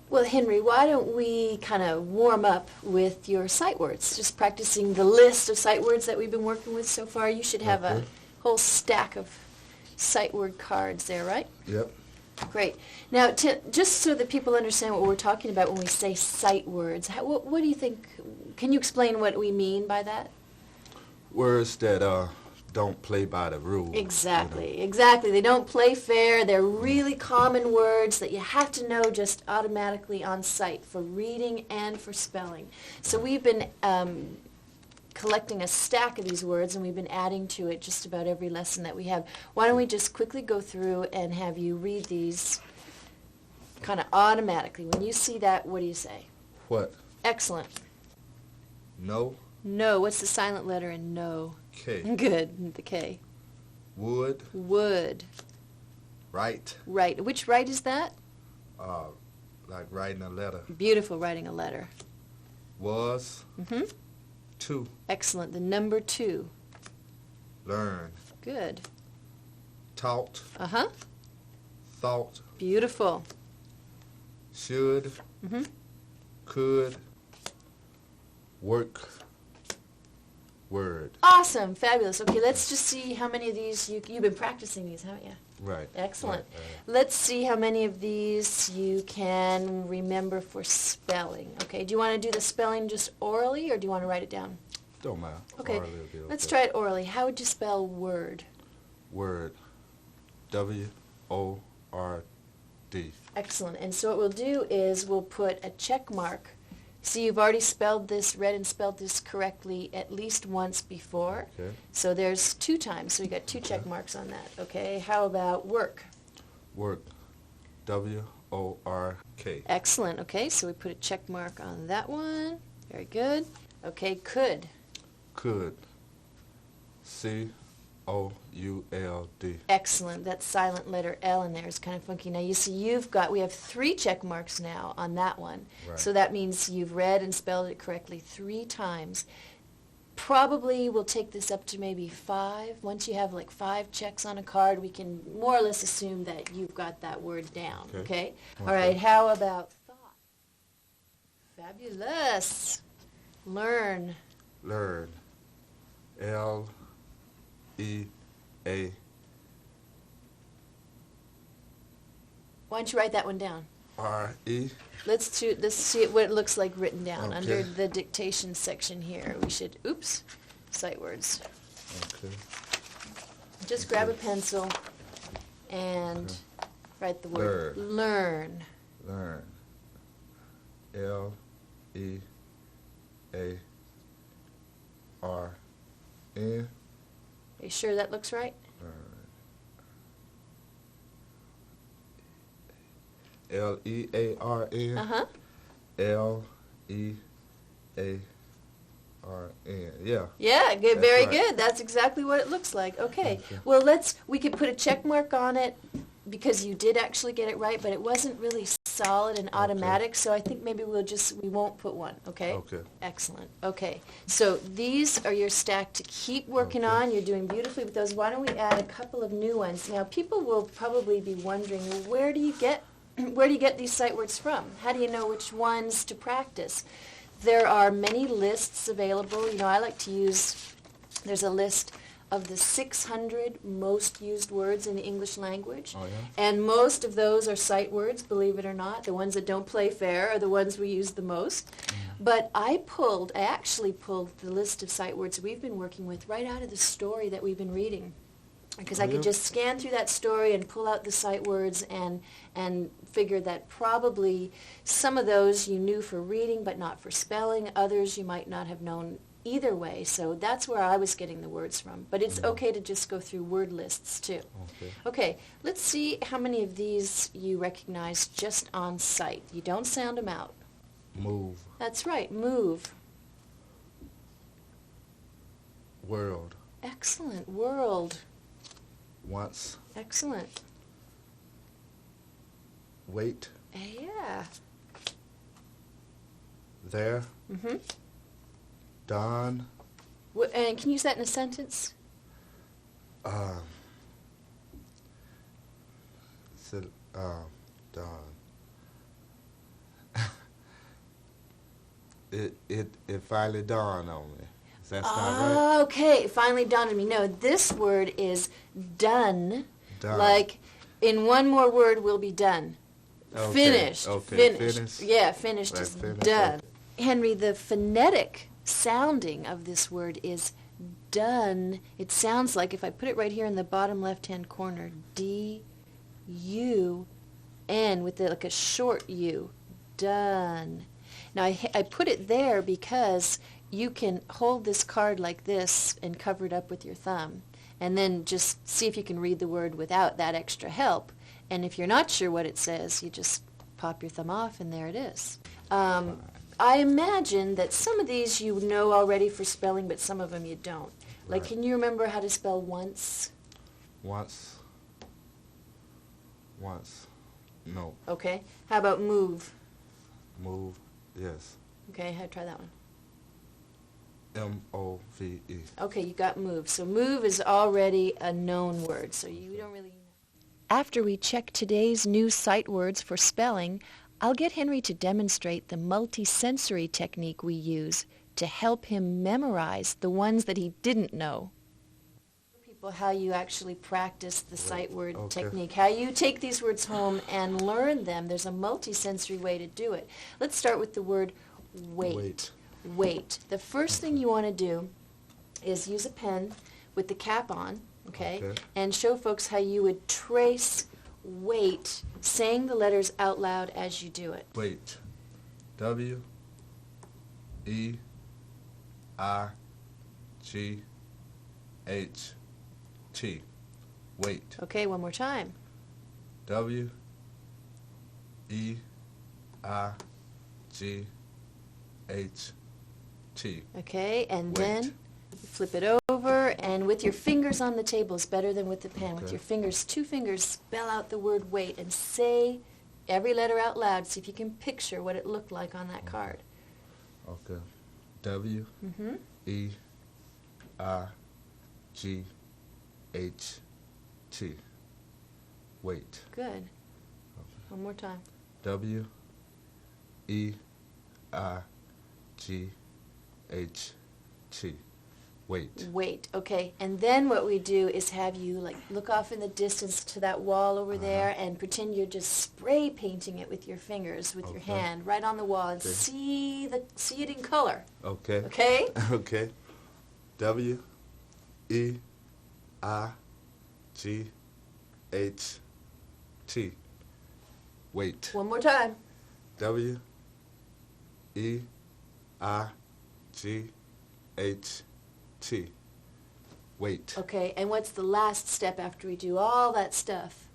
Well, Henry, why don't we kind of warm up with your sight words, just practicing the list of sight words that we've been working with so far. You should have a Okay. whole stack of sight word cards there, right? Yep. Great. Now, just so that people understand what we're talking about when we say sight words, what do you think, can you explain what we mean by that? Words that don't play by the rules. Exactly, exactly. They don't play fair. They're really common words that you have to know just automatically on sight for reading and for spelling. So we've been collecting a stack of these words, and we've been adding to it just about every lesson that we have. Why don't we just quickly go through and have you read these kind of automatically. When you see that, what do you say? What? Excellent. No. No. What's the silent letter in no? K. Good. The K. Would. Would. Right. Right. Which right is that? Like writing a letter. Beautiful, writing a letter. Was. Mm-hmm. To. Excellent. The number 2. Learn. Good. Taught. Uh-huh. Thought. Beautiful. Should. Mm-hmm. Could. Work. Word. Awesome. Fabulous. Okay, let's just see how many of these you've been practicing these, haven't you? Right. Excellent. Right. Let's see how many of these you can remember for spelling. Okay, do you want to do the spelling just orally, or do you want to write it down? Don't matter. Okay, Orally will be okay. let's try it orally. How would you spell word? Word. W-O-R-D. Excellent. And so what we'll do is we'll put a check mark. See, you've already spelled this, read and spelled this correctly at least once before. Okay. So there's 2 times, so we got 2 check marks on that. Okay, how about work? Work. W-O-R-K. Excellent. Okay, so we put a check mark on that one. Very good. Okay, could. Could. C-O-U-L-D. Excellent. That silent letter L in there is kind of funky. Now you see we have 3 check marks now on that one. Right. So that means you've read and spelled it correctly 3 times. Probably we'll take this up to maybe 5. Once you have like 5 checks on a card, we can more or less assume that you've got that word down. Okay? All right, how about thought? Fabulous. Learn. Learn. L-E-A. Why don't you write that one down? R-E. Let's see what it looks like written down. Okay. Under the dictation section here. We should, sight words. Okay. Just grab a pencil and write the word learn. Learn. L-E-A-R-N. Are you sure that looks right? L-E-A-R-N. Uh-huh. L-E-A-R-N. Yeah. Yeah, good, That's very right. good. That's exactly what it looks like. Okay. Okay. Well, we could put a check mark on it because you did actually get it right, but it wasn't really solid and automatic, so I think maybe we won't put one, okay? Okay. Excellent. Okay. So these are your stack to keep working Okay. on. You're doing beautifully with those. Why don't we add a couple of new ones? Now, people will probably be wondering, where do you get these sight words from? How do you know which ones to practice? There are many lists available. You know, I like to use, there's a list of the 600 most used words in the English language. Oh, yeah? And most of those are sight words, believe it or not. The ones that don't play fair are the ones we use the most. But I actually pulled the list of sight words we've been working with right out of the story that we've been reading. Because I could just scan through that story and pull out the sight words and figure that probably some of those you knew for reading but not for spelling. Others you might not have known either way. So that's where I was getting the words from. But it's okay to just go through word lists too. Okay. Okay, let's see how many of these you recognize just on sight. You don't sound them out. Move. That's right, move. World. Excellent. World. Once. Excellent. Wait. Yeah. There. Mm-hmm. Dawn. And can you use that in a sentence? Dawn. It finally dawned on me. Is that not right? Okay, it finally dawned on me. No, this word is done. Done. Like, in one more word, we'll be done. Okay, Finished. okay, Finished. finished. Yeah, finished Like is finished, done. okay. Henry, the phonetic sounding of this word is done. It sounds like, if I put it right here in the bottom left-hand corner, D-U-N, with like a short U. Done. Now, I put it there because you can hold this card like this and cover it up with your thumb, and then just see if you can read the word without that extra help. And if you're not sure what it says, you just pop your thumb off, and there it is. I imagine that some of these you know already for spelling, but some of them you don't. Like, Right. can you remember how to spell once? Once. No. Okay. How about move? Move. Yes. Okay, try that one. M-O-V-E. Okay, you got move. So move is already a known word, so you don't really know. After we check today's new sight words for spelling, I'll get Henry to demonstrate the multisensory technique we use to help him memorize the ones that he didn't know. People how you actually practice the sight word technique, how you take these words home and learn them. There's a multisensory way to do it. Let's start with the word wait. Wait. The first thing you want to do is use a pen with the cap on, okay, and show folks how you would trace wait, saying the letters out loud as you do it. Wait. W-E-I-G-H-T. Wait. Okay, one more time. W-E-I-G-H-T. Okay, and Wait. then you flip it over, and with your fingers on the table is better than with the pen. With your fingers, two fingers, spell out the word wait and say every letter out loud. See if you can picture what it looked like on that card. Okay. W-E-I-G-H-T. Wait. Good. Okay. One more time. W-E-I-G-H-T. Wait. Wait. Okay, and then what we do is have you like look off in the distance to that wall over there and pretend you're just spray painting it with your fingers, with your hand, right on the wall, and see it in color. Okay. Okay? Okay. W-E-I-G-H-T. Wait. One more time. W-E-I-G-H-T. Wait. Okay, and what's the last step after we do all that stuff?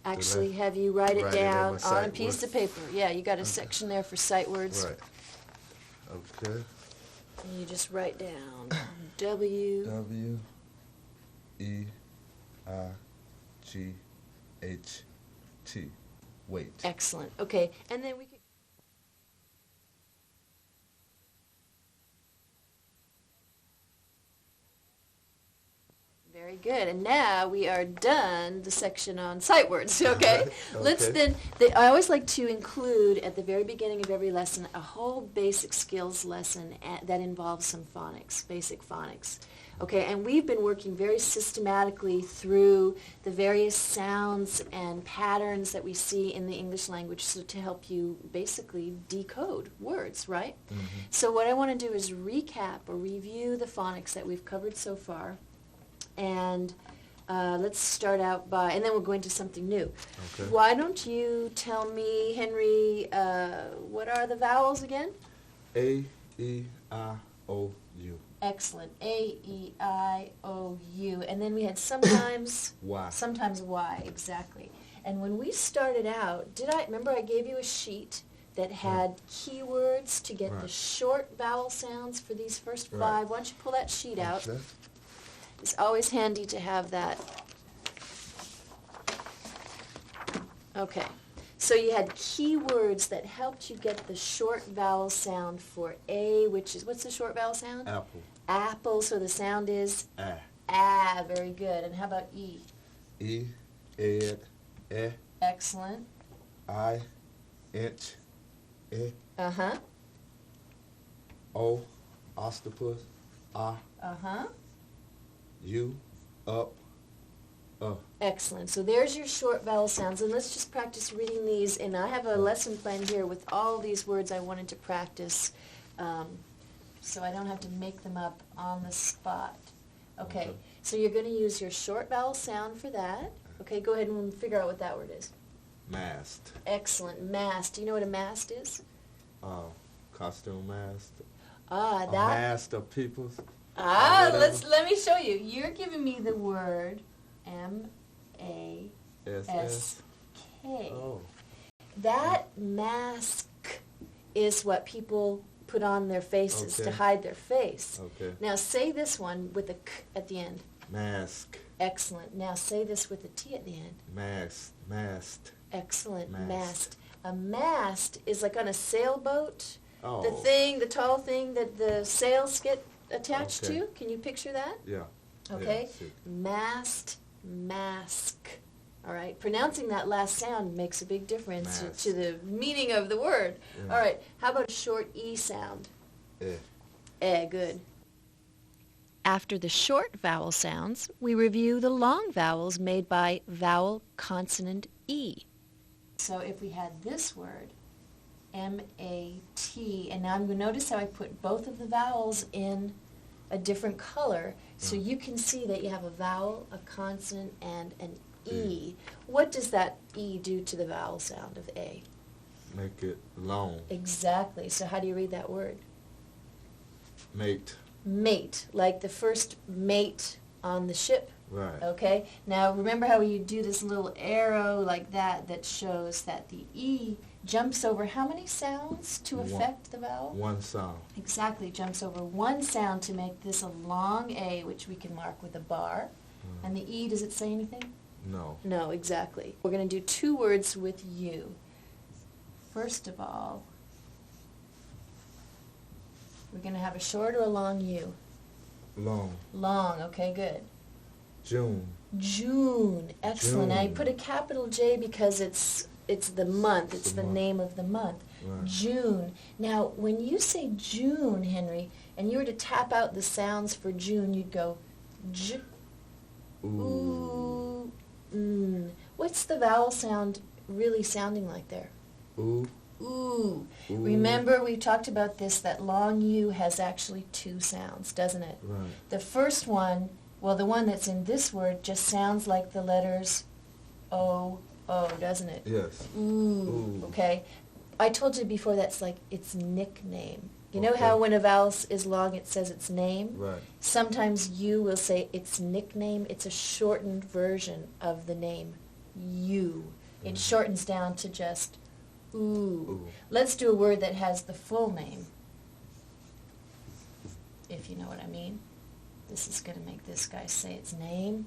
Actually have you write it down on a piece of paper. Yeah, you got a section there for sight words. Right. Okay. And you just write down W. W-E-I-G-H-T. Wait. Excellent. Okay, and then we could... Very good. And now we are done the section on sight words, okay? Let's then, I always like to include at the very beginning of every lesson a whole basic skills lesson that involves some phonics, basic phonics. Okay, and we've been working very systematically through the various sounds and patterns that we see in the English language so to help you basically decode words, right? So what I want to do is recap or review the phonics that we've covered so far. And let's start out by, and then we'll go into something new. Okay. Why don't you tell me, Henry, what are the vowels again? A-E-I-O-U. Excellent. A-E-I-O-U. And then we had sometimes... Y. Sometimes Y, exactly. And when we started out, remember I gave you a sheet that had keywords to get the short vowel sounds for these first five. Why don't you pull that sheet out? Okay. It's always handy to have that. Okay. So you had keywords that helped you get the short vowel sound for A, which is, what's the short vowel sound? Apple. Apple, so the sound is? Ah. Ah, very good. And how about E? E, ed, e. Excellent. I, inch, e. Uh-huh. O, octopus, A, Uh-huh. U, up, Excellent. So there's your short vowel sounds, and let's just practice reading these. And I have a lesson plan here with all these words I wanted to practice, so I don't have to make them up on the spot. Okay, so you're going to use your short vowel sound for that. Okay, go ahead and figure out what that word is. mast. Excellent. Mast. Do you know what a mast is? Costume mast. Ah, A that. mast of peoples. Ah, whatever. let me show you. You're giving me the word M-A-S-K. SS. Oh. That mask is what people put on their faces to Okay. hide their face. Okay. Now say this one with a K at the end. Mask. Excellent. Now say this with a T at the end. Mast. Mast. Excellent. Mast. Mast. A mast is like on a sailboat. Oh. The tall thing that the sails get attached Okay. to. Can you picture that? Yeah. Okay? Yeah, see. Mast, mask. All right? Pronouncing that last sound makes a big difference Mask. to the meaning of the word. Yeah. All right. How about a short E sound? Eh. Good. After the short vowel sounds, we review the long vowels made by vowel consonant E. So if we had this word, M-A-T, and now I'm going to notice how I put both of the vowels in a different color, so you can see that you have a vowel, a consonant, and an E. What does that E do to the vowel sound of A? Make it long. Exactly. So how do you read that word? Mate. Mate, like the first mate on the ship. Right. Okay? Now remember how you do this little arrow like that that shows that the E jumps over how many sounds to One. affect the vowel? One sound. Exactly, jumps over one sound to make this a long A, which we can mark with a bar. And the E, does it say anything? No. No, exactly. We're going to do two words with U. First of all, we're going to have a short or a long U. Long. Long, okay, good. June. June, excellent. Now you June. put a capital J because it's the month. It's The the month. name of the month. Right. June. Now, when you say June, Henry, and you were to tap out the sounds for June, you'd go J, ooh, What's the vowel sound really sounding like there? Ooh. Ooh. Ooh. Remember, we talked about this, that long U has actually two sounds, doesn't it? Right. The first one, well, the one that's in this word just sounds like the letters O, O, doesn't it? Yes. Ooh. Ooh. Okay. I told you before that's like its nickname. You know Okay. how when a vowel is long it says its name? Right. Sometimes you will say its nickname. It's a shortened version of the name you. It shortens down to just ooh. Ooh. Let's do a word that has the full name, if you know what I mean. This is going to make this guy say its name.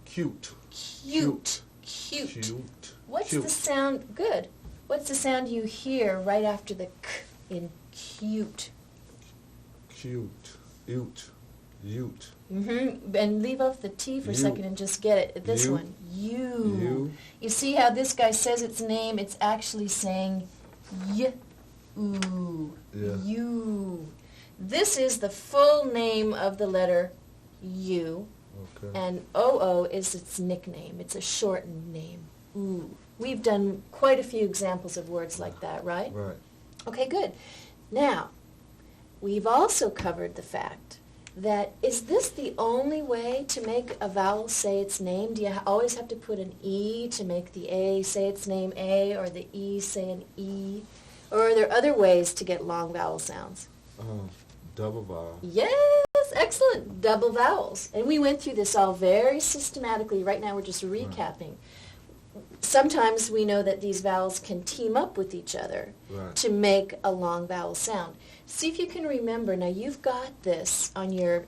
Cute. Cute. Cute. Cute. What's Cute. the sound? Good. What's the sound you hear right after the k in cute? Cute. Ute. Ute. Mm-hmm. And leave off the T for a You. second and just get it. This You. one. You. You. You see how this guy says its name? It's actually saying y. Ooh. Yeah. You. This is the full name of the letter U. Okay. And OO is its nickname. It's a shortened name. Ooh. We've done quite a few examples of words like that, right? Right. Okay, good. Now, we've also covered the fact that is this the only way to make a vowel say its name? Do you always have to put an E to make the A say its name A or the E say an E? Or are there other ways to get long vowel sounds? Double vowel. Yes, excellent. Double vowels. And we went through this all very systematically. Right now we're just recapping. Sometimes we know that these vowels can team up with each other Right. to make a long vowel sound. See if you can remember. Now you've got this on your,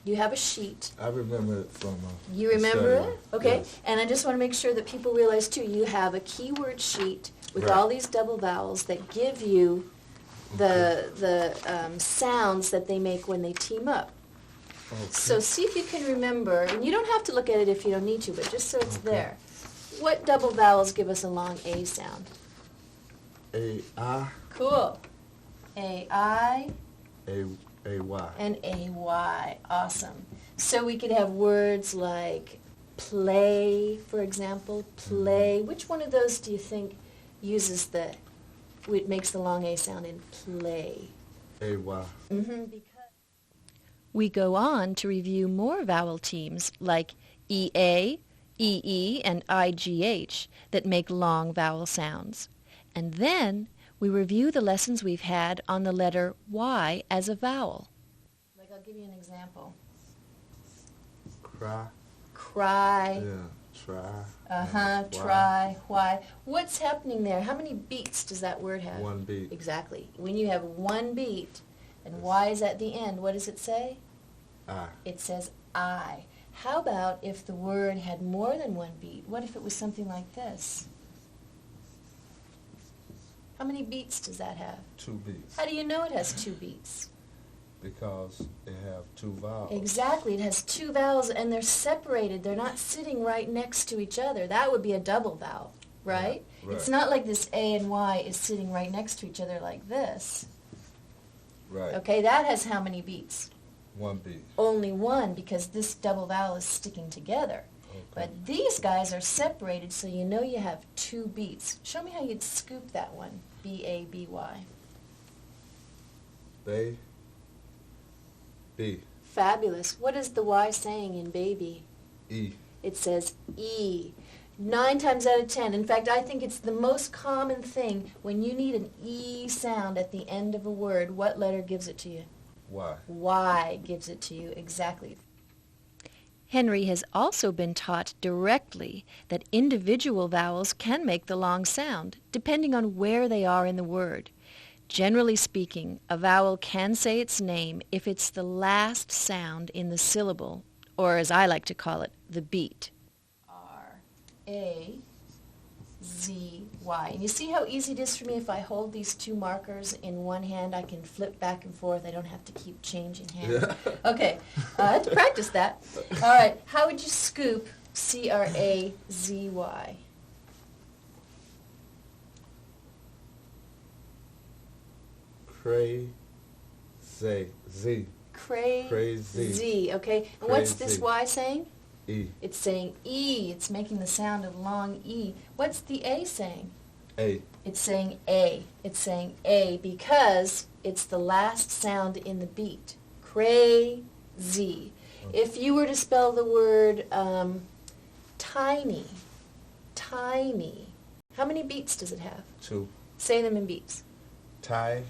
you have a sheet. I remember it from You the remember study. it? Okay. Yes. And I just want to make sure that people realize too, you have a keyword sheet with Right. all these double vowels that give you the sounds that they make when they team up. Okay. So see if you can remember, and you don't have to look at it if you don't need to, but just so it's Okay. there. What double vowels give us a long A sound? A, I, Cool. A-I, A-Y. and A-Y. Awesome. So we could have words like play, for example. Play. Which one of those do you think uses it makes the long A sound in play? A-Y. Because we go on to review more vowel teams like EA, EE, and IGH that make long vowel sounds. And then we review the lessons we've had on the letter Y as a vowel. Like, I'll give you an example. Cry. Cry. Yeah. Try. Uh-huh. Try. Why. What's happening there? How many beats does that word have? One beat. Exactly. When you have one beat and Y is at the end, what does it say? I. It says I. How about if the word had more than one beat? What if it was something like this? How many beats does that have? 2 beats. How do you know it has 2 beats? Because it have 2 vowels. Exactly. It has 2 vowels and they're separated. They're not sitting right next to each other. That would be a double vowel, right? Right. It's not like this A and Y is sitting right next to each other like this. Right. Okay, that has how many beats? 1 beat. Only 1, because this double vowel is sticking together. Okay. But these guys are separated, so you know you have 2 beats. Show me how you'd scoop that one. B-A-B-Y. Bay. B. Fabulous. What is the Y saying in baby? E. It says E. 9 times out of 10. In fact, I think it's the most common thing when you need an E sound at the end of a word. What letter gives it to you? Y. Y gives it to you, exactly. Henry has also been taught directly that individual vowels can make the long sound, depending on where they are in the word. Generally speaking, a vowel can say its name if it's the last sound in the syllable, or as I like to call it, the beat. R-A-Z-Y. And you see how easy it is for me if I hold these 2 markers in one hand, I can flip back and forth. I don't have to keep changing hands. Yeah. Okay, I have to practice that. All right, how would you scoop C-R-A-Z-Y? Crazy. Crazy. Okay, and what's this Crazy. Y saying? E. It's saying E. It's making the sound of long E. What's the A saying? A. It's saying A. It's saying A because it's the last sound in the beat. Crazy. If you were to spell the word tiny, tiny, how many beats does it have? 2. Say them in beats. Tiny.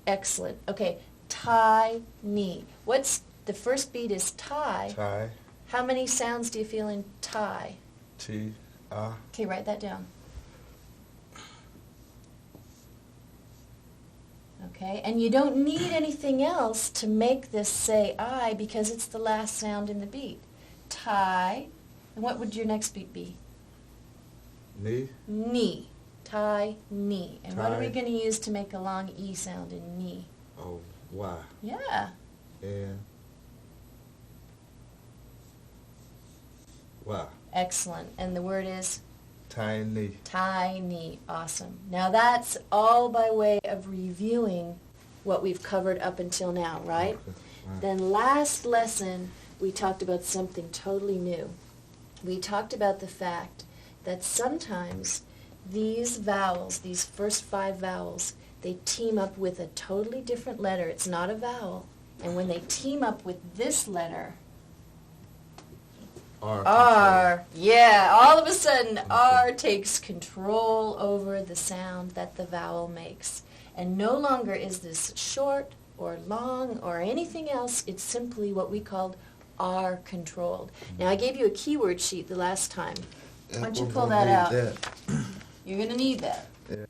Excellent. Okay, tiny. What's the first beat is tie. Tie. How many sounds do you feel in tie? T. I. Okay, write that down. Okay, and you don't need anything else to make this say I because it's the last sound in the beat. Tie. And what would your next beat be? Knee. Knee. Tie, knee. And what are we Tie. going to use to make a long E sound in knee? Oh, Y. Yeah. And Y. Excellent. And the word is? Tiny. Tiny. Awesome. Now that's all by way of reviewing what we've covered up until now, right? Okay. Right. Then last lesson, we talked about something totally new. We talked about the fact that sometimes these vowels, these first 5 vowels, they team up with a totally different letter. It's not a vowel. And when they team up with this letter, R, yeah, all of a sudden R takes control over the sound that the vowel makes. And no longer is this short or long or anything else. It's simply what we called R controlled. Now I gave you a keyword sheet the last time. Why don't you pull that out? You're going to need that. Yeah.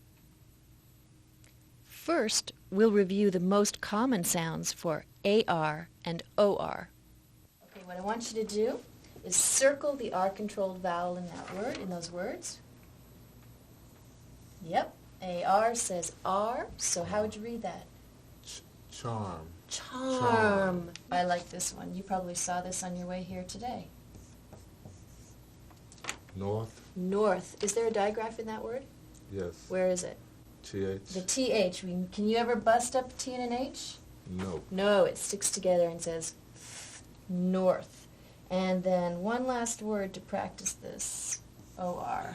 First, we'll review the most common sounds for AR and OR. Okay, what I want you to do is circle the R-controlled vowel in that word, in those words. Yep, AR says R, so how would you read that? Charm. Charm. I like this one. You probably saw this on your way here today. North. North. Is there a digraph in that word? Yes. Where is it? TH? The TH. Can you ever bust up a T and an H? No. No, it sticks together and says north. And then one last word to practice this. O-R.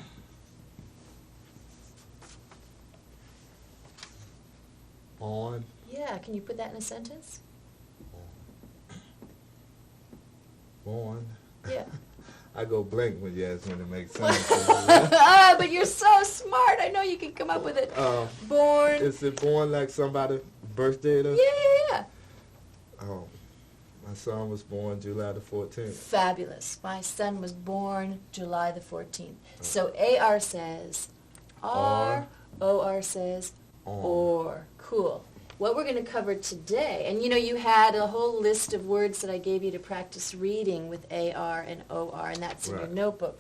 On. Yeah, can you put that in a sentence? Born. Yeah. I go blank when you ask me to make sense. Ah, but you're so smart. I know you can come up with it. Born. Is it born like somebody's birthday? Yeah, yeah, yeah. Oh, my son was born July the 14th. Fabulous. My son was born July the 14th. So A-R says R, O-R says or. Cool. What we're going to cover today, and you had a whole list of words that I gave you to practice reading with A-R and O-R, and that's in your notebook.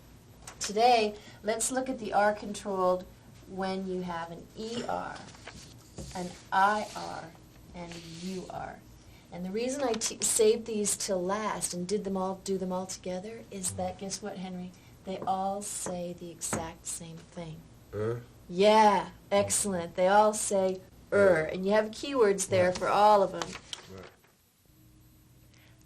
Today, let's look at the R-controlled when you have an E-R, an I-R, and a U-R. And the reason I saved these till last and do them all together is that, guess what, Henry? They all say the exact same thing. Yeah, excellent. They all say and you have keywords there for all of them.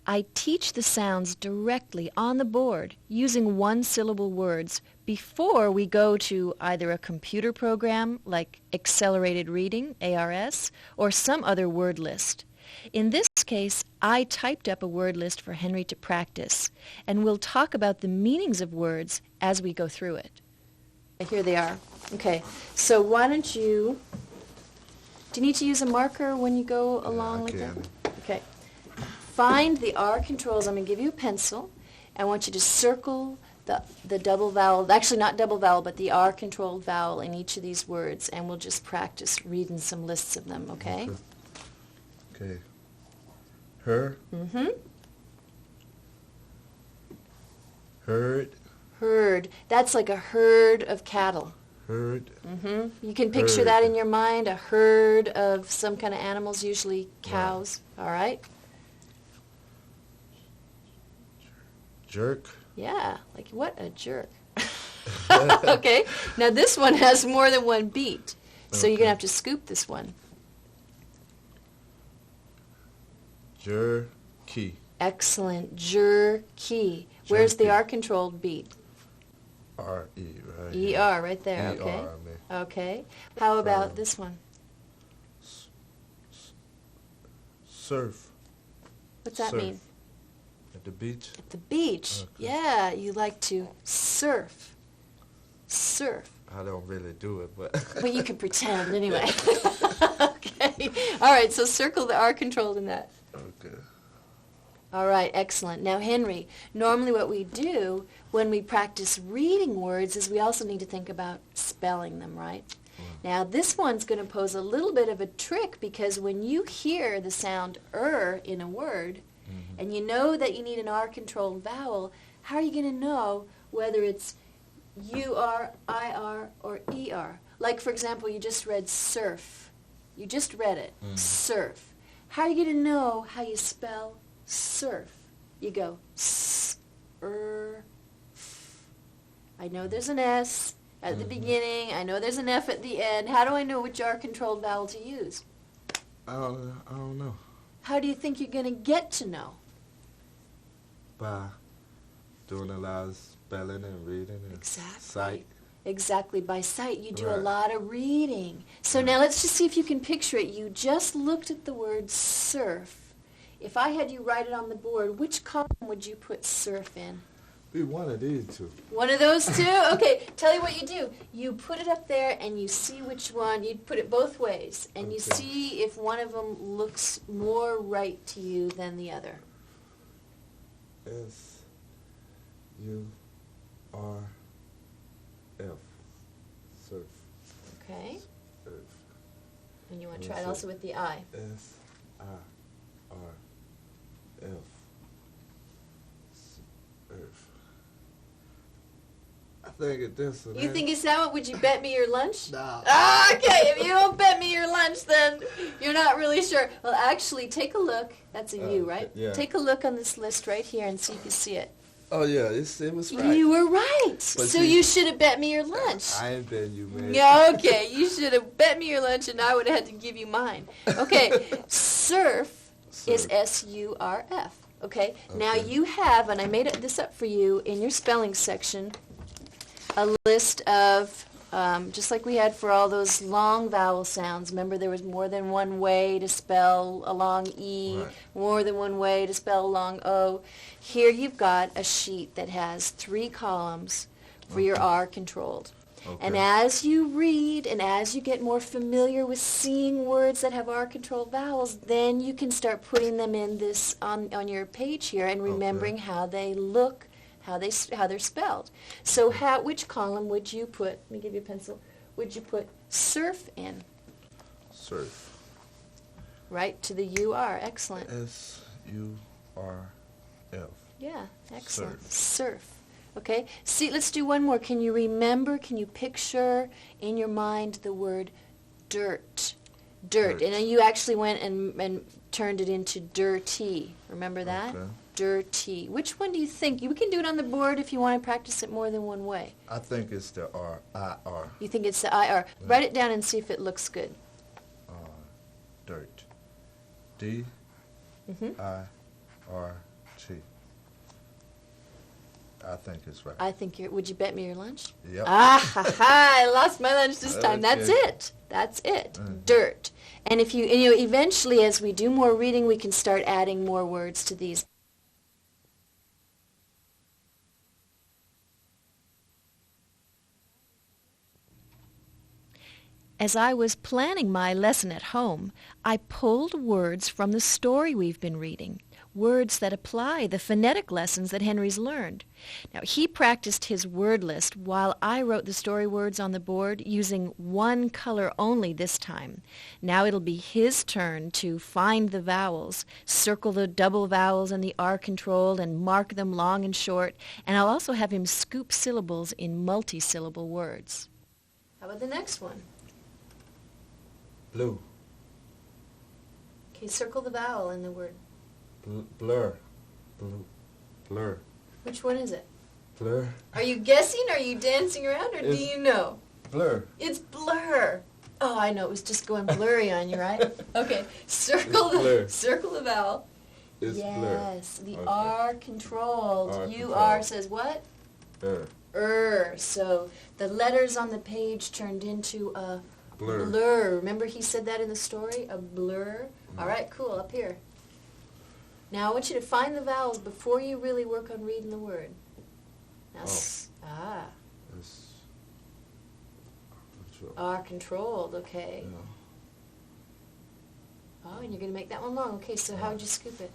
I teach the sounds directly on the board using one-syllable words before we go to either a computer program like Accelerated Reading, ARS, or some other word list. In this case, I typed up a word list for Henry to practice, and we'll talk about the meanings of words as we go through it. Here they are. Okay, so why don't you... Do you need to use a marker when you go along with it? Okay. Find the R controls. I'm going to give you a pencil. I want you to circle the double vowel, actually not double vowel, but the R controlled vowel in each of these words, and we'll just practice reading some lists of them, okay? Okay. Her. Mm-hmm. Herd. Herd. That's like a herd of cattle. Herd. Mm-hmm. You can picture that in your mind, a herd of some kind of animals, usually cows. All right? Jerk. Yeah, like what a jerk. Okay, now this one has more than one beat, so you're going to have to scoop this one. Jerky. Excellent. Jerky. Where's the R-controlled beat? R-E, right? E-R, right there, okay. E-R, man. Okay. How about this one? Surf. What's that mean? At the beach? At the beach. Okay. Yeah, you like to surf. Surf. I don't really do it, but... But you can pretend anyway. Okay. All right, so circle the R-controlled in that. Okay. All right, excellent. Now, Henry, normally what we do when we practice reading words is we also need to think about spelling them, right? Now, this one's going to pose a little bit of a trick because when you hear the sound in a word, and you know that you need an R-controlled vowel, how are you going to know whether it's U-R, I-R, or E-R? Like, for example, you just read surf. You just read it, surf. How are you going to know how you spell surf? You go s-er-f. I know there's an S at the beginning. I know there's an F at the end. How do I know which R-controlled vowel to use? I don't know. How do you think you're going to get to know? By doing a lot of spelling and reading and sight. Exactly, by sight. You do a lot of reading. So now let's just see if you can picture it. You just looked at the word surf. If I had you write it on the board, which column would you put surf in? Be one of these two. One of those two? Okay, tell you what you do. You put it up there and you see which one. You put it both ways, and you see if one of them looks more right to you than the other. S-U-R-F. Surf. Okay. Surf. And you want to try it also with the I. S-I-R-F. Surf. I think it's this one. You think it's that one? Would you bet me your lunch? No. Ah, okay, if you don't bet me your lunch, then you're not really sure. Well, actually, take a look. That's a U, right? Yeah. Take a look on this list right here and see if you see it. Oh, yeah, it was right. You were right. But So see, you should have bet me your lunch. I ain't betting you, man. Yeah, okay. You should have bet me your lunch, and I would have had to give you mine. Okay. Surf is Surf. S-U-R-F. Okay. Now Okay. you have, and I made this up for you in your spelling section, a list of, just like we had for all those long vowel sounds. Remember, there was more than one way to spell a long E, Right. more than one way to spell a long O. Here you've got a sheet that has 3 columns for your R controlled. Okay. And as you read and as you get more familiar with seeing words that have R-controlled vowels, then you can start putting them in this on your page here and remembering how they look, how they're spelled. So which column would you put? Let me give you a pencil. Would you put surf in? Surf. Right to the U-R. Excellent. S-U-R-F. Yeah, excellent. Surf. Okay, see, let's do one more. Can you remember, can you picture in your mind the word dirt? Dirt. And then you actually went and turned it into dirty. Remember that? Okay. Dirty. Which one do you think? We can do it on the board if you want to practice it more than one way. I think it's the R, I-R. You think it's the I-R. Yeah. Write it down and see if it looks good. Dirt. D-I-R-T. I think it's right. I think would you bet me your lunch? Yep. Ah, ha, ha, I lost my lunch this time. That's Okay. it. That's it. Dirt. And if you eventually, as we do more reading, we can start adding more words to these. As I was planning my lesson at home, I pulled words from the story we've been reading, words that apply the phonetic lessons that Henry's learned. Now, he practiced his word list while I wrote the story words on the board using one color only this time. Now it'll be his turn to find the vowels, circle the double vowels and the R controlled and mark them long and short, and I'll also have him scoop syllables in multi-syllable words. How about the next one? Blue. Okay, circle the vowel in the word. Blur. Blue. Blur. Which one is it? Blur. Are you guessing? Are you dancing around? Or do It's- you know? Blur. It's blur. Oh, I know. It was just going blurry on you, right? Okay. Circle It's blur. circle the vowel. It's blur. Yes. The Okay. R controlled. R U-R controlled. says what? Er. So the letters on the page turned into a Blur. blur. Remember he said that in the story? A blur? All right, cool. Up here. Now I want you to find the vowels before you really work on reading the word. Now, It's control. R controlled, okay. Yeah. Oh, and you're going to make that one long. Okay, so how would you scoop it?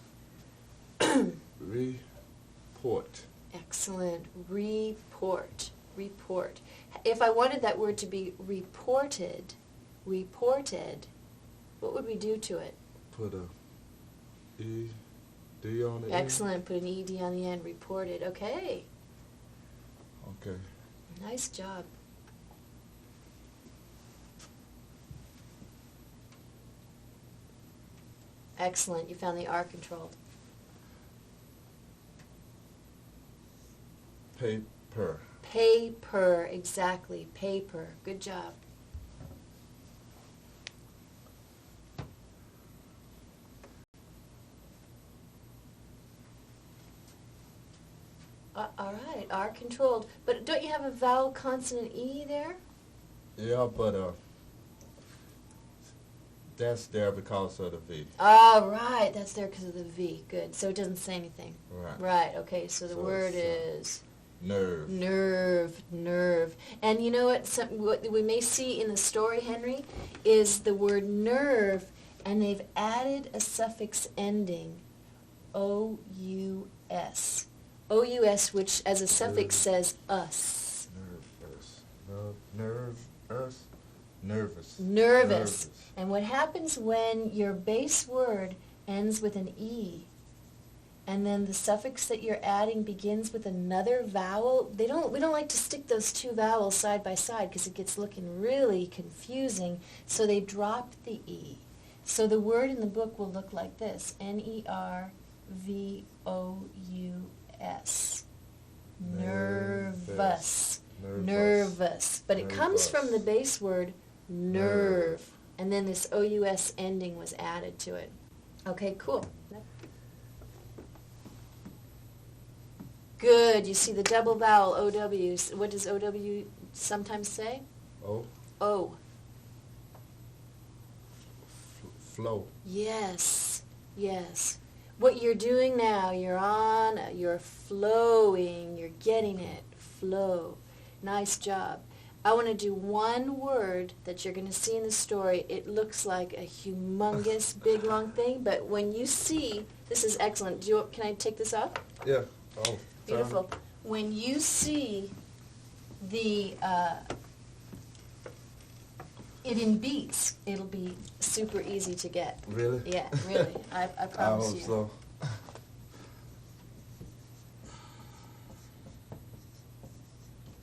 Report. Excellent. Report. Report. If I wanted that word to be reported, what would we do to it? Put a E-D on it. Excellent. Put an ED on the end. Reported. Okay. Okay. Nice job. Excellent. You found the R controlled. Paper. Paper. Exactly. Paper. Good job. All right. R controlled. But don't you have a vowel consonant E there? Yeah, but that's there because of the V. All right. That's there because of the V. Good. So it doesn't say anything. Right. Right. Okay. So the So word it's, is Nerve. nerve. Nerve. And you know what? What we may see in the story, Henry, is the word nerve, and they've added a suffix ending, O-U-S. O-U-S, which as a suffix says us. Nervous. Nervous. And what happens when your base word ends with an E, and then the suffix that you're adding begins with another vowel? We don't like to stick those two vowels side by side because it gets looking really confusing, so they dropped the E. So the word in the book will look like this, Nervous. Nervous. Nervous. But it comes from the base word nerve. And then this OUS ending was added to it. Okay, cool. Good. You see the double vowel OW. What does OW sometimes say? O. O. Flow. Yes. Yes. What you're doing now, you're flowing, you're getting it. Flow. Nice job. I want to do one word that you're going to see in the story. It looks like a humongous, big, long thing, but when you see, this is excellent. Can I take this off? Yeah. Oh. Beautiful. When you see the it in beats, it'll be super easy to get. Really? Yeah, really. I promise I hope you. so.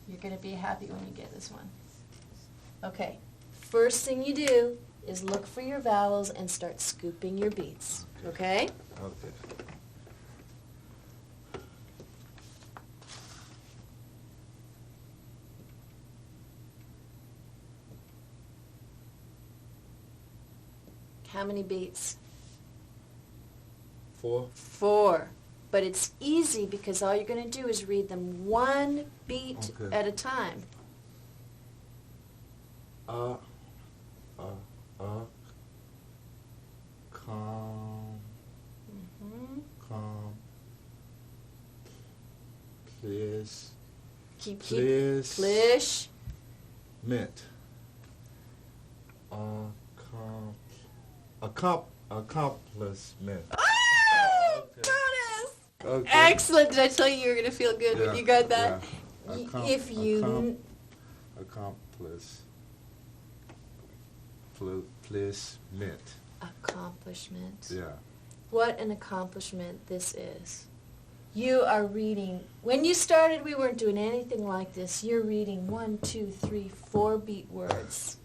You're going to be happy when you get this one. Okay. First thing you do is look for your vowels and start scooping your beats. Okay? Okay. How many beats? 4. 4. But it's easy because all you're going to do is read them one beat Okay. at a time. Calm, Hmm. calm, please, Keep. Please. Plish. mint, accomplishment. Oh, Okay. goodness! Okay. Excellent. Did I tell you you were going to feel good when you got that? Yeah. If you... Accomplishment. Accomplishment. Yeah. What an accomplishment this is. You are reading. When you started, we weren't doing anything like this. You're reading 1, 2, 3, 4 beat words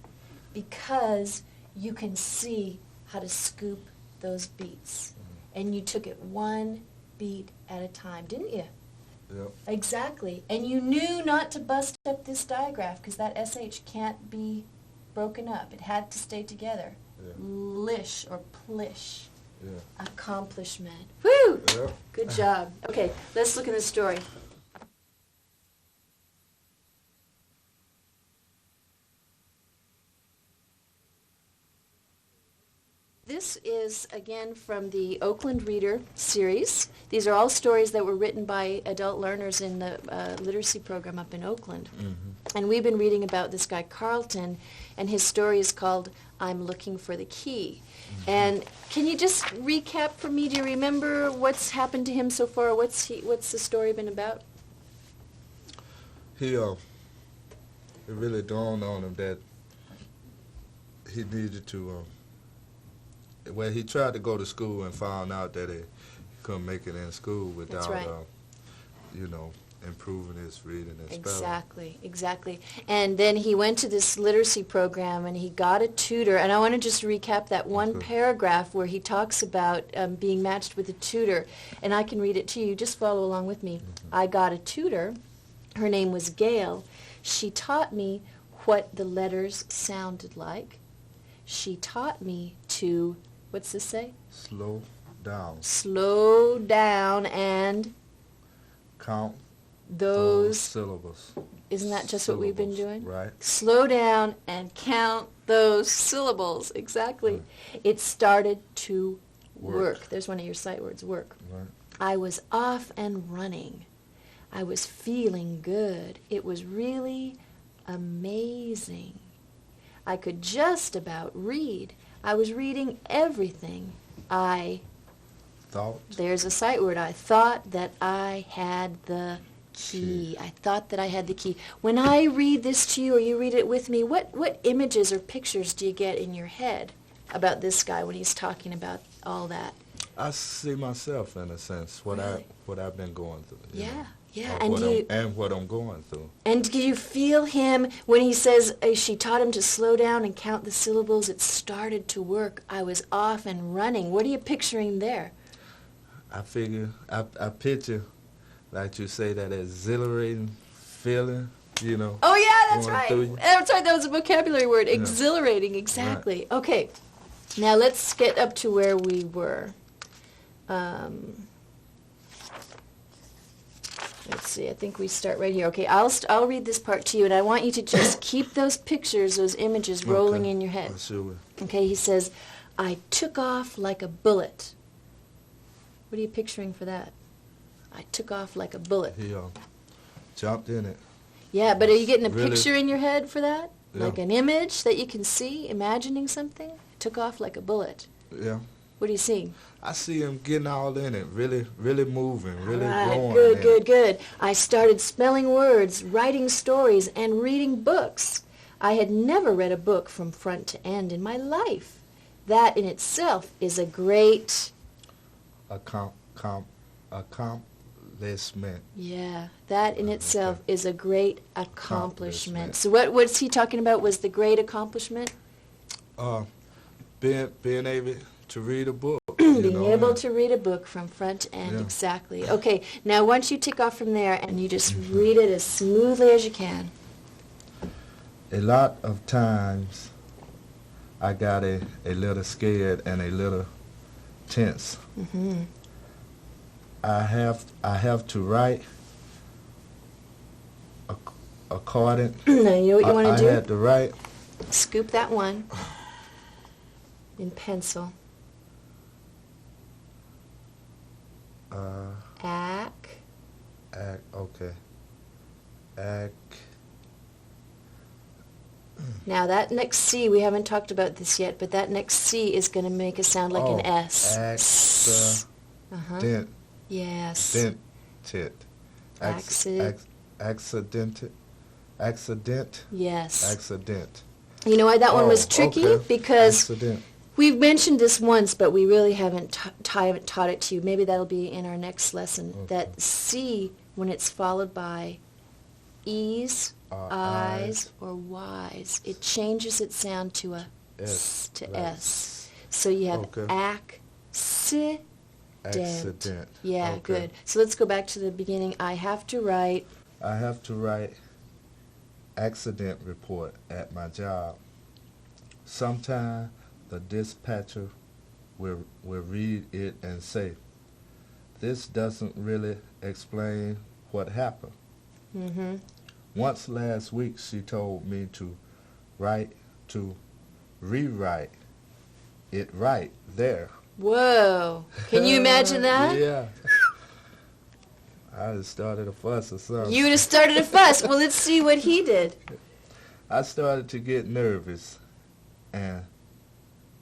because you can see how to scoop those beats. And you took it one beat at a time, didn't you? Yep. Exactly. And you knew not to bust up this digraph because that SH can't be broken up. It had to stay together. Yeah. Lish or plish. Yeah. Accomplishment. Woo! Yep. Good job. Okay, let's look at the story. This is, again, from the Oakland Reader series. These are all stories that were written by adult learners in the literacy program up in Oakland. Mm-hmm. And we've been reading about this guy, Carlton, and his story is called I'm Looking for the Key. Mm-hmm. And can you just recap for me? Do you remember what's happened to him so far? What's the story been about? It really dawned on him that he needed to, he tried to go to school and found out that he couldn't make it in school without, right. Improving his reading and spelling. Exactly. And then he went to this literacy program and he got a tutor. And I want to just recap that one paragraph where he talks about being matched with a tutor. And I can read it to you. Just follow along with me. Mm-hmm. I got a tutor. Her name was Gail. She taught me what the letters sounded like. She taught me to, what's this say? Slow down. Slow down and count those syllables. Isn't that just what we've been doing? Right. Slow down and count those syllables. Exactly. Right. It started to work. There's one of your sight words, work. Right. I was off and running. I was feeling good. It was really amazing. I could just about read. I was reading everything. I thought. There's a sight word. I thought that I had the key. I thought that I had the key. When I read this to you or you read it with me, what images or pictures do you get in your head about this guy when he's talking about all that? I see myself in a sense, what I've been going through. Yeah. And what I'm going through. And do you feel him when he says she taught him to slow down and count the syllables? It started to work. I was off and running. What are you picturing there? I picture, like you say, that exhilarating feeling, you know. Oh, yeah, that's going right. through you. That's right. That was a vocabulary word. Yeah. Exhilarating, exactly. Okay. Now let's get up to where we were. Let's see. I think we start right here. Okay, I'll read this part to you, and I want you to just keep those pictures, those images rolling Okay. in your head. I sure will. Okay, he says, I took off like a bullet. What are you picturing for that? I took off like a bullet. He jumped in it. Yeah, but are you getting a Really? picture in your head for that? Yeah. Like an image that you can see, imagining something? Took off like a bullet. Yeah. What do you see? I see him getting all in it, really, really moving, really All right, going. good, in. good, good. I started spelling words, writing stories, and reading books. I had never read a book from front to end in my life. That in itself is a great... Accomplishment. Yeah, that in itself Okay. is a great accomplishment. So what's he talking about was the great accomplishment? Being able to read a book. you Being know, able and- to read a book from front to end, Yeah. exactly. Okay, now once you tick off from there and you just read it as smoothly as you can. A lot of times I got a little scared and a little tense. Mm-hmm. I have to write according. Now, you know what you want I to do? had to write. Scoop that one in pencil. Okay. Ac. Now that next C, we haven't talked about this yet, but that next C is going to make a sound like an S. Uh-huh. Accident. Yes. Accident. Yes. Accident. You know why that one was Oh, tricky? okay. Because Accident. we've mentioned this once, but we really haven't taught it to you. Maybe that'll be in our next lesson. Okay. That C, when it's followed by E's, I's, or Y's, it changes its sound to a S to right. S. So you have Okay. accident. Accident. Yeah, Okay. good. So let's go back to the beginning. I have to write. I have to write accident report at my job. Sometime the dispatcher will read it and say, this doesn't really explain what happened. Mm-hmm. Once last week she told me to rewrite it right there. Whoa. Can you imagine that? Yeah. I just started a fuss or something. You would have started a fuss. Well, let's see what he did. I started to get nervous and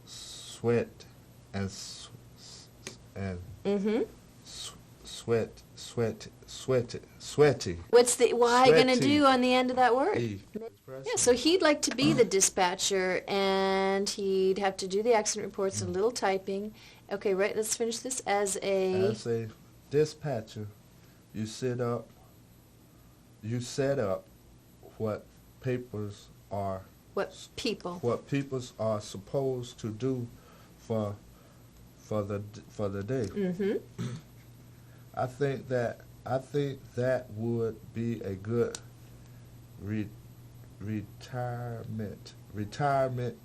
sweat and Mm-hmm. sweaty. What's the Y going to Sweaty. do on the end of that word? E. Yeah, so he'd like to be the dispatcher, and he'd have to do the accident reports and a little typing. Okay, right, let's finish this as a... As a dispatcher, you set up what papers are What people? are supposed to do for the day. Mm-hmm. I think that would be a good retirement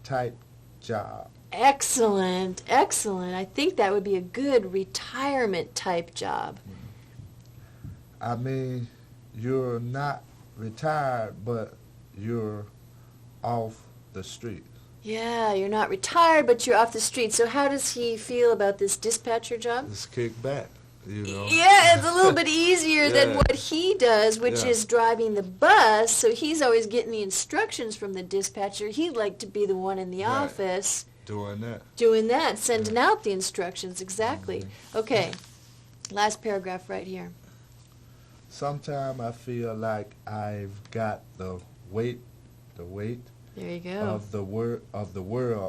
type job. Excellent, excellent. I think that would be a good retirement type job. I mean, you're not retired, but you're off the street. Yeah, you're not retired, but you're off the street. So how does he feel about this dispatcher job? Just kick back, you know. Yeah, it's a little bit easier than Yeah. what he does, which Yeah. is driving the bus. So he's always getting the instructions from the dispatcher. He'd like to be the one in the Right. office Doing that. doing that, sending out the instructions. Exactly. Mm-hmm. Okay, last paragraph right here. Sometimes I feel like I've got the weight There you go. of the world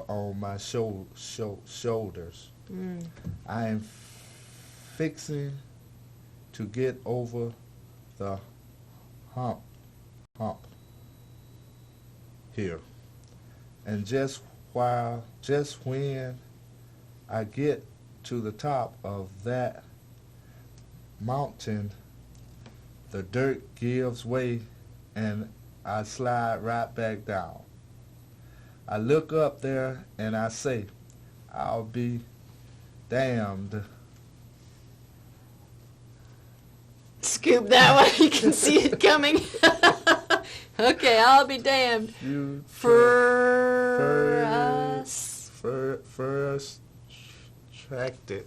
on my shoulders. Mm. I am fixing to get over the hump here. And just when I get to the top of that mountain, the dirt gives way and I slide right back down. I look up there and I say, I'll be damned. Scoop that one. You can see it coming. Okay, I'll be damned. You frustrated. Tracted.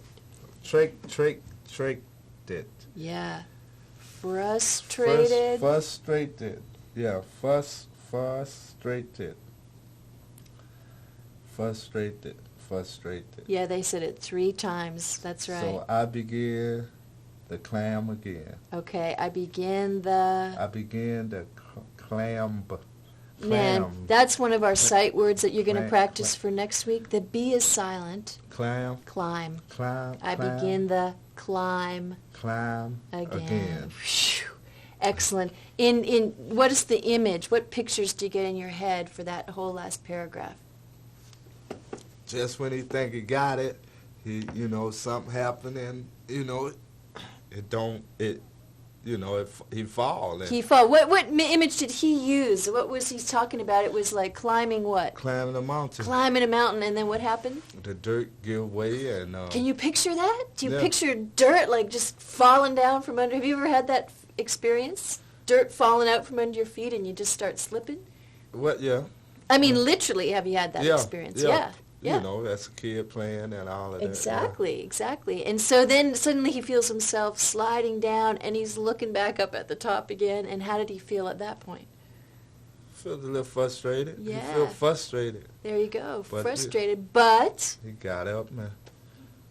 Yeah. Frustrated. Frustrated. Yeah, frustrated. Frustrated. Yeah, they said it 3 times. That's right. So I begin the clam again. Okay, I begin the... Clam. Man, that's one of our sight words that you're going to Clam. Practice for next week. The B is silent. Clam. Climb. Climb. I begin the climb Climb again. Phew. Excellent. In what is the image? What pictures do you get in your head for that whole last paragraph? Just when he think he got it, something happened and, he fall. He fall. What image did he use? What was he talking about? It was like climbing what? Climbing a mountain. Climbing a mountain, and then what happened? The dirt give way and... Can you picture that? Do you Yeah. picture dirt like just falling down from under? Have you ever had that experience? Dirt falling out from under your feet and you just start slipping? What, yeah. I mean, literally, have you had that experience? Yeah. As a kid playing and all of that. Exactly. And so then suddenly he feels himself sliding down and he's looking back up at the top again. And how did he feel at that point? Feel a little frustrated. Yeah. You feel frustrated. There you go. But Frustrated, but... He got up and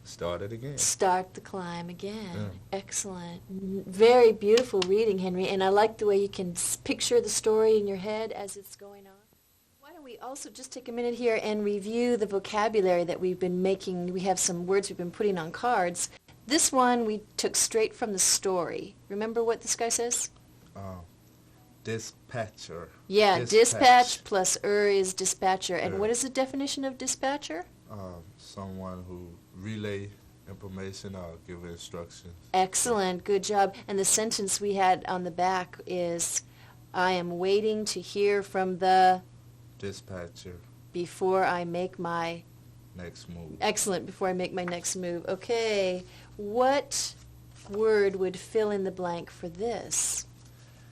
started again. Start the climb again. Yeah. Excellent. Very beautiful reading, Henry. And I like the way you can picture the story in your head as it's going on. Why don't we also just take a minute here and review the vocabulary that we've been making. We have some words we've been putting on cards. This one we took straight from the story. Remember what this guy says? Dispatcher. Yeah, dispatch plus is dispatcher. And what is the definition of dispatcher? Someone who relay information or give instructions. Excellent. Good job. And the sentence we had on the back is, I am waiting to hear from the... Dispatcher. Before I make my... Next move. Excellent. Before I make my next move. Okay. What word would fill in the blank for this?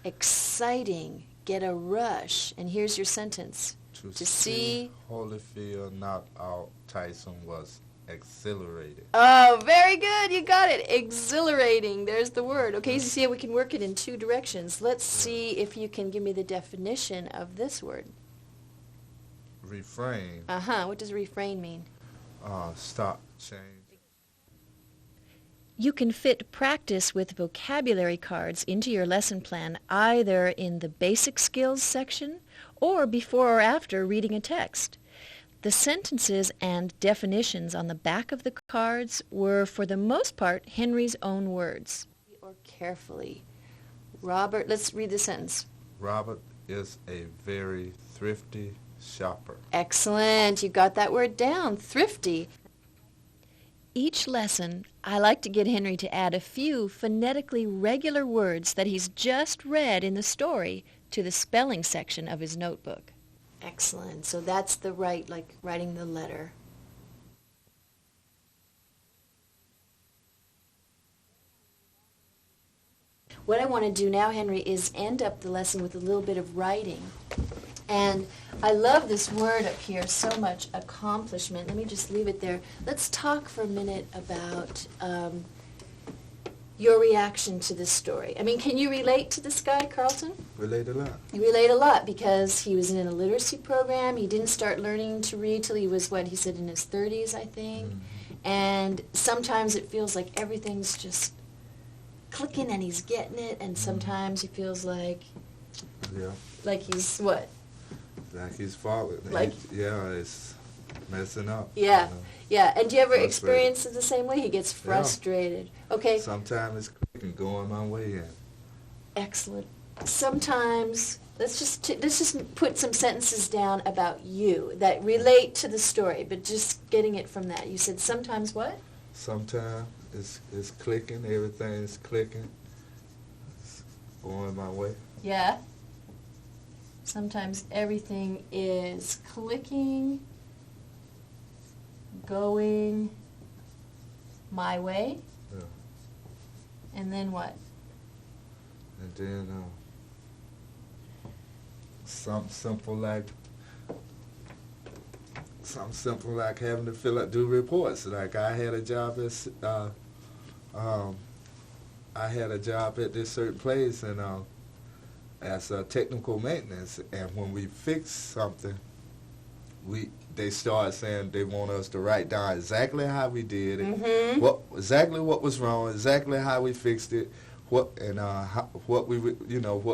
Exciting. Get a rush. And here's your sentence. To see Holyfield knock out Tyson was exhilarated. Oh, very good. You got it. Exhilarating. There's the word. Okay, so see how we can work it in 2 directions. Let's see if you can give me the definition of this word. Refrain. What does refrain mean? Stop, change. You can fit practice with vocabulary cards into your lesson plan either in the basic skills section or before or after reading a text. The sentences and definitions on the back of the cards were, for the most part, Henry's own words. Or carefully. Robert, let's read the sentence. Robert is a very thrifty shopper. Excellent. You got that word down. Thrifty. Each lesson, I like to get Henry to add a few phonetically regular words that he's just read in the story to the spelling section of his notebook. Excellent. So that's the like writing the letter. What I want to do now, Henry, is end up the lesson with a little bit of writing. And I love this word up here so much, accomplishment. Let me just leave it there. Let's talk for a minute about your reaction to this story. I mean, can you relate to this guy, Carlton? Relate a lot. You relate a lot because he was in a literacy program. He didn't start learning to read till he was, he said in his 30s, I think. Mm-hmm. And sometimes it feels like everything's just clicking and he's getting it, and sometimes he feels like he's what? Like he's falling. It's messing up. Yeah. And do you ever experience it the same way? He gets frustrated. Yeah. Okay. Sometimes it's clicking, going my way in. Excellent. Sometimes, let's just put some sentences down about you that relate to the story, but just getting it from that. You said sometimes what? Sometimes it's clicking, everything's clicking. It's going my way. Yeah. Sometimes everything is clicking, going my way. Yeah. And then what? And then something simple like having to do reports. Like I had a job at this certain place, and as technical maintenance. And when we fix something, they start saying they want us to write down exactly how we did it, Mm-hmm. exactly what was wrong, exactly how we fixed it, what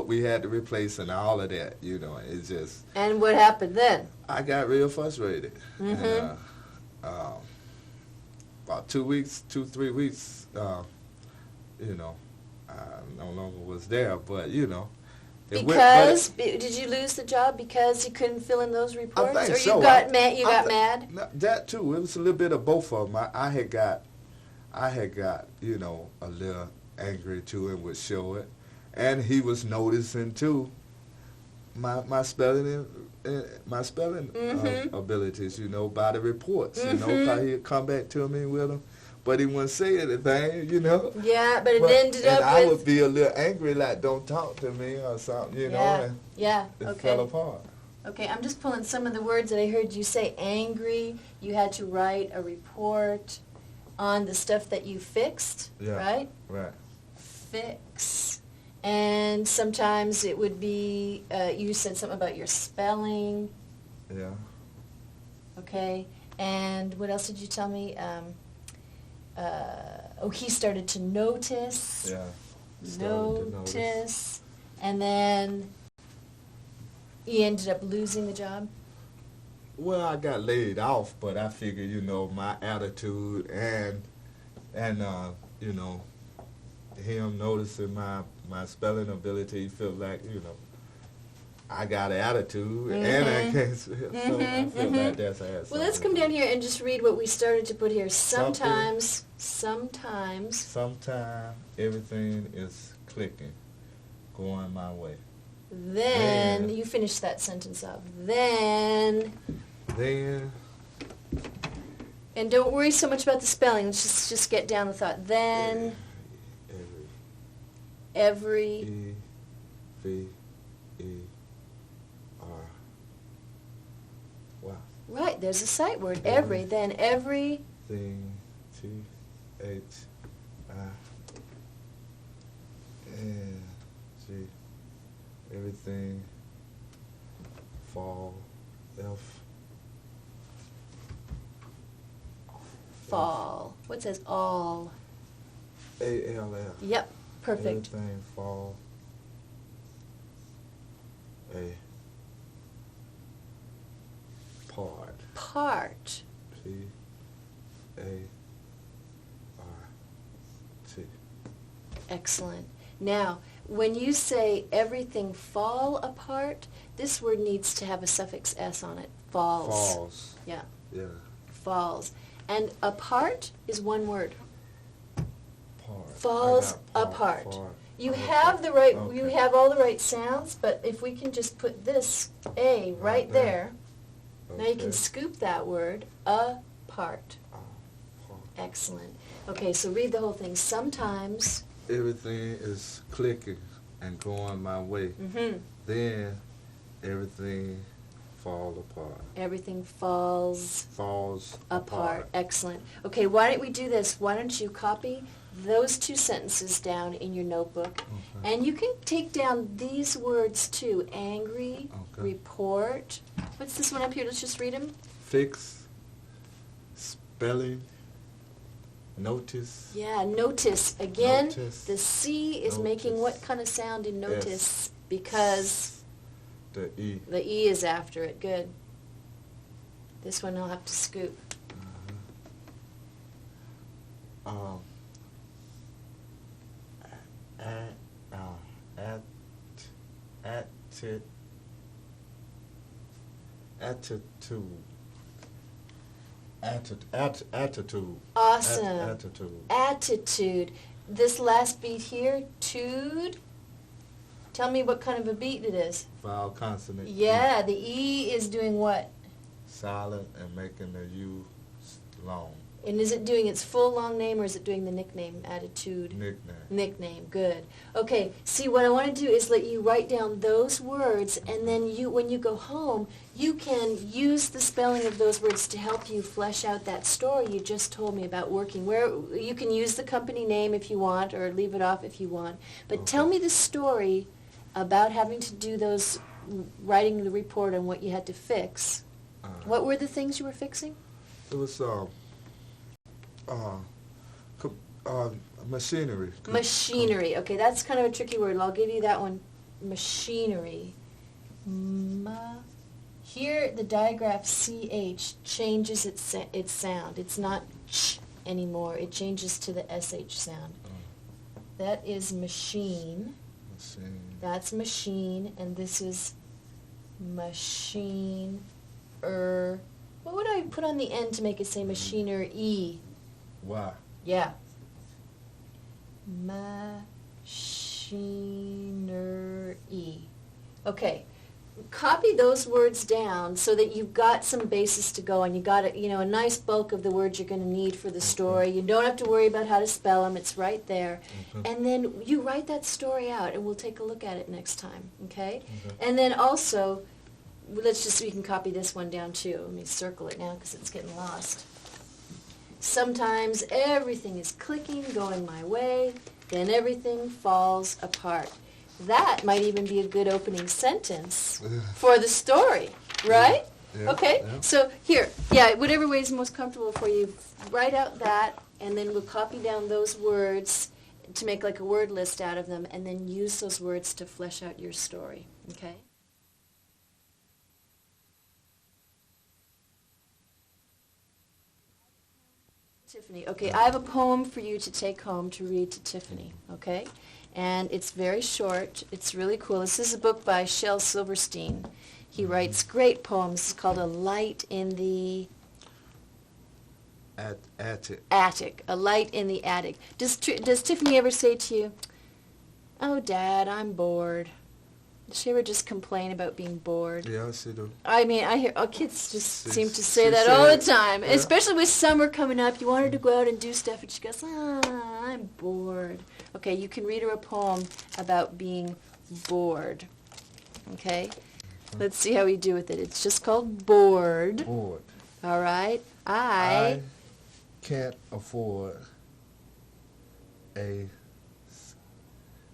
we had to replace, and all of that. It's just. And what happened then? I got real frustrated. Mm-hmm. And, about 3 weeks, I no longer was there, but Because did you lose the job because you couldn't fill in those reports, think or so. you got mad? You got mad. That too. It was a little bit of both of them. I had got a little angry too, and would show it, and he was noticing too my spelling Mm-hmm. abilities. By the reports. How he'd come back to me with them. But he wouldn't say anything, Yeah, but it ended up and I with... would be a little angry, like, don't talk to me or something, and Yeah, it okay. fell apart. Okay, I'm just pulling some of the words that I heard you say. Angry, you had to write a report on the stuff that you fixed, right? Right. Fix. And sometimes it would be, you said something about your spelling, Yeah. okay? And what else did you tell me? He started to notice. Yeah. Notice. And then he ended up losing the job. Well, I got laid off, but I figured, my attitude and him noticing my spelling ability, he felt like, I got an attitude, and I can't spell. So I feel like that's had Well, let's come down here and just read what we started to put here. Sometimes everything is clicking, going my way. Then, you finish that sentence off. Then, and don't worry so much about the spelling. Let's just get down the thought. Then, every E-V-E-R. Wow. right, there's a sight word. Every. Then every. Thing, T-H-I-N-G. Everything. Fall. Fall. What says all? A-L-F. Yep, perfect. Everything fall. Part. P-A-R-T. Excellent. Now, when you say everything fall apart, this word needs to have a suffix S on it. Falls. Yeah. Yeah. Falls. And apart is one word. Part. Falls apart. You have the right, you have all the right sounds, but if we can just put this A right there, now you can scoop that word, apart. Excellent. Okay, so read the whole thing. Sometimes everything is clicking and going my way. Then everything fall apart. Everything falls apart. Excellent. Okay, why don't we do this? Why don't you copy those two sentences down in your notebook, and you can take down these words too. Angry, report. What's this one up here? Let's just read them. Fix, spelling, notice. Yeah, notice. Again, Notice. the C is making what kind of sound in notice? S. Because The E. the E is after it. Good. This one I'll have to scoop. Attitude. Awesome. Attitude. Attitude. This last beat here, tude. Tell me what kind of a beat it is. Vowel consonant. Yeah, the E is doing what? Silent and making the U long. And is it doing its full long name, or is it doing the nickname attitude? Nickname. Nickname, good. Okay, see, what I want to do is let you write down those words, and then you, when you go home, you can use the spelling of those words to help you flesh out that story you just told me about working. Where you can use the company name if you want, or leave it off if you want. But Okay. tell me the story about having to do those, writing the report on what you had to fix. What were the things you were fixing? It was machinery. Machinery. Okay, that's kind of a tricky word. I'll give you that one. Machinery. Here, the digraph CH changes its sound. It's not ch anymore. It changes to the SH sound. That is machine. Machine. That's machine, and this is machine. What would I put on the end to make it say machinery? Why? Yeah. Machinery. Okay. Copy those words down so that you've got some basis to go on. You got a nice bulk of the words you're going to need for the story. You don't have to worry about how to spell them. It's right there. And then you write that story out, and we'll take a look at it next time. Okay? And then also, we can copy this one down too. Let me circle it now because it's getting lost. Sometimes everything is clicking, going my way, then everything falls apart. That might even be a good opening sentence for the story, right? Yeah, okay, yeah. So here, whatever way is most comfortable for you, write out that, and then we'll copy down those words to make like a word list out of them, and then use those words to flesh out your story, okay? Tiffany, okay, I have a poem for you to take home to read to Tiffany, okay? And it's very short. It's really cool. This is a book by Shel Silverstein. He writes great poems. It's called A Light in the Attic. A Light in the Attic. Does Tiffany ever say to you, "Oh, Dad, I'm bored"? Does she ever just complain about being bored? Yeah, she do. I mean, I hear kids just seem to say that all the time, yeah. Especially with summer coming up. You want her to go out and do stuff, and she goes, I'm bored. Okay, you can read her a poem about being bored. Okay? Let's see how we do with it. It's just called Bored. Bored. All right? I can't afford a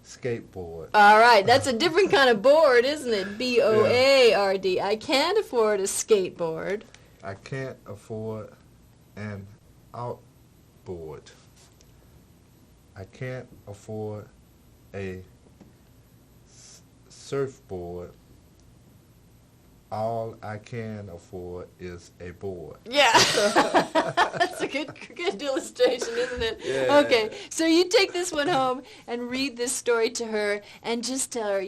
skateboard. All right, that's a different kind of bored, isn't it? B-O-A-R-D. I can't afford a skateboard. I can't afford an outboard. I can't afford a surfboard. All I can afford is a board. Yeah. That's a good illustration, isn't it? Yeah. Okay, so you take this one home and read this story to her and just tell her,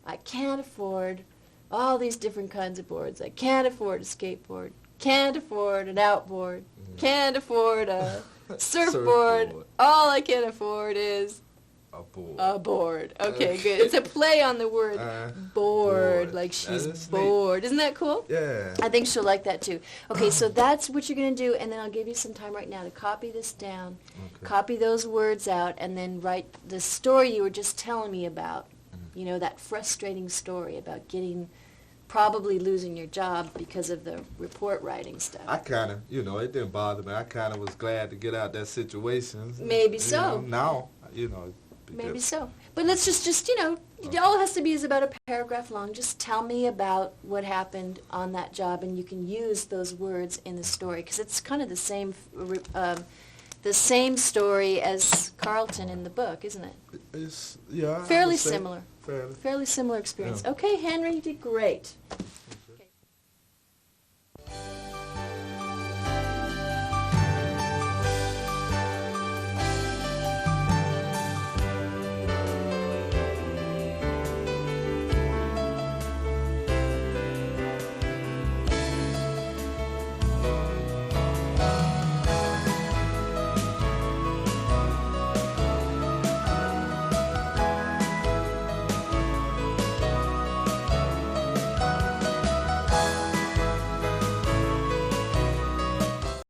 I can't afford all these different kinds of boards. I can't afford a skateboard. Can't afford an outboard. Can't afford a surfboard. All I can afford is a board. Okay, good. It's a play on the word bored, like she's bored. Isn't that cool? Yeah. I think she'll like that too. Okay, so that's what you're going to do, and then I'll give you some time right now to copy this down, copy those words out, and then write the story you were just telling me about, that frustrating story about probably losing your job because of the report writing stuff. I kind of, it didn't bother me. I kind of was glad to get out that situation. Maybe so. Now, Maybe so. But let's just all it has to be is about a paragraph long. Just tell me about what happened on that job, and you can use those words in the story, because it's kind of the same story as Carlton in the book, isn't it? It's, fairly similar. Fairly. Fairly similar experience. Yeah. Okay, Henry, you did great.